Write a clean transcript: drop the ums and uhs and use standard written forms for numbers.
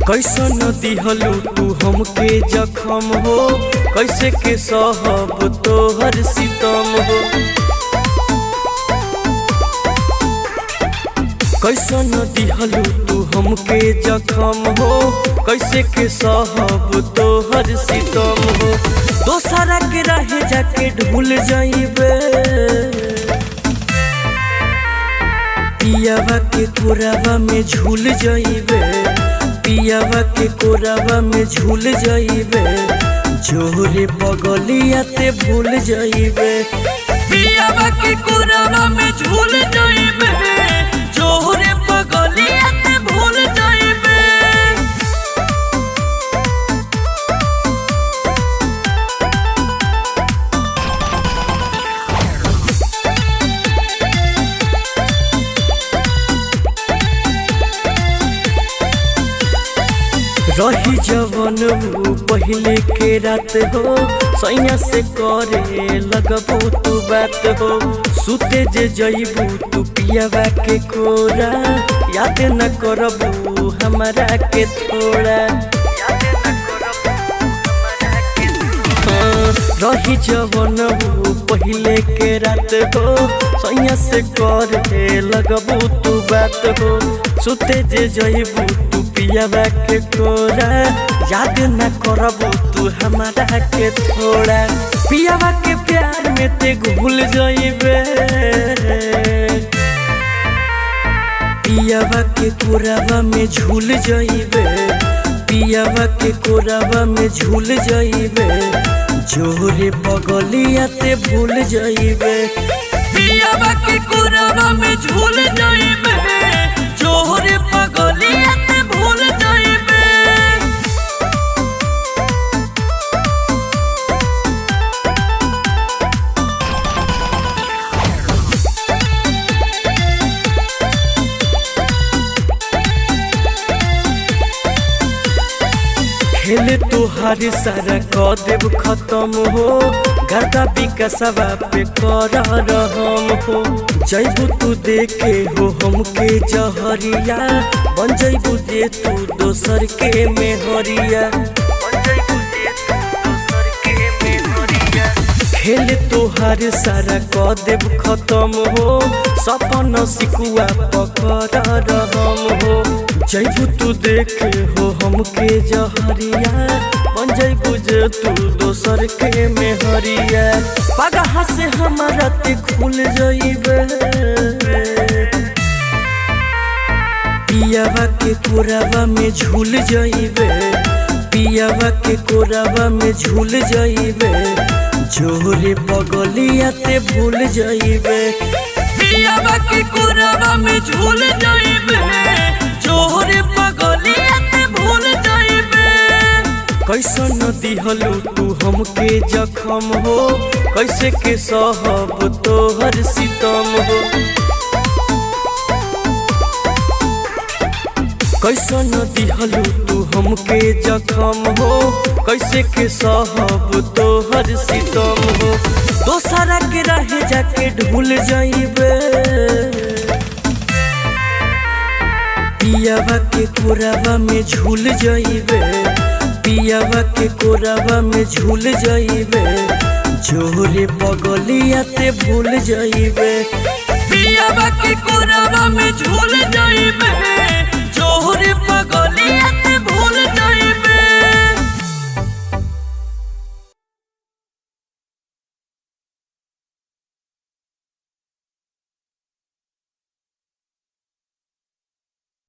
कैसन दिहलू तू हमके जखम हो, कैसे के सहब तोहर सितम हो। कैसन दिहलू तू हमके जखम हो, कैसे के सहब तोहर सितम हो। दोसरा के रहे जाके ढूल जाइबे, पियावा के कोरावा में झूल जाइबे, पियावा के कोरावा में झूल जाइबे। जोरे बगलिया ते भूल जाइबे, पियावा के कोरावा में झूल जाइबे। जोरे बगलिया ते भूल जाइबे। रही जवन पहले के रात हो, सैया से करे लगबू तू बात हो। सुते जे जइबू तू पियावा के कोरा, याद न करबू हमारा के थोड़ा। रही जवन पहले के रात हो, सैया से करे लगबू तू बात हो। सुते जे जइबू तू पियावा के कोरा, याद न करबू तू हमारा के थोड़ा। पियावा के प्यार में ते घुल जाइबे, पियावा के कोरावा में झूल जाइबे, पियावा के कोरावा में झूल जाइबे। जोरे बगलिया ते भूल जाइबे, पियावा के कोरावा में झूल जाइबे। जोरे बगलिया ते भूल जाइबे। खेल तोहार सारा क देव खत्म हो, गर्दा विकसवा पे कर रहम हो। जैबू तू देखे हो हमके जहरिया, बन जैबू जे तू दोसर के मेहरिया। खेल तोहार सारा क देव खत्म हो, सपन सिकुआ पकड़ रहम हो। जैबू तू देखे हो हमके जहरिया, बन जैबू जे तू दोसर के मेहरिया। पगहा से हमारा ते खुल जाइबे, पियावा के कोरावा में झूल जाइबे, पियावा के कोरावा में झूल जाइबे। जोरे बगलिया ते भूल जाइबे, पियावा के कोरावा में झूल जाइबे। जोरे बगलिया ते भूल जाइबे। कैसन दिहलू तू हमके जखम हो, कैसे के सहब तोहर सितम हो। कैसन दिहलू तू हमके जखम हो, कैसे के सहब तोहर सितम हो। दोसरा के रहे जाके ढूल जाइबे, पियावा के कोरावा में झूल जाइबे, पियावा के कोरावा में झूल जाइबे। जोरे बगलिया ते भूल जाइबे, पियावा के कोरावा में झूल जाइबे।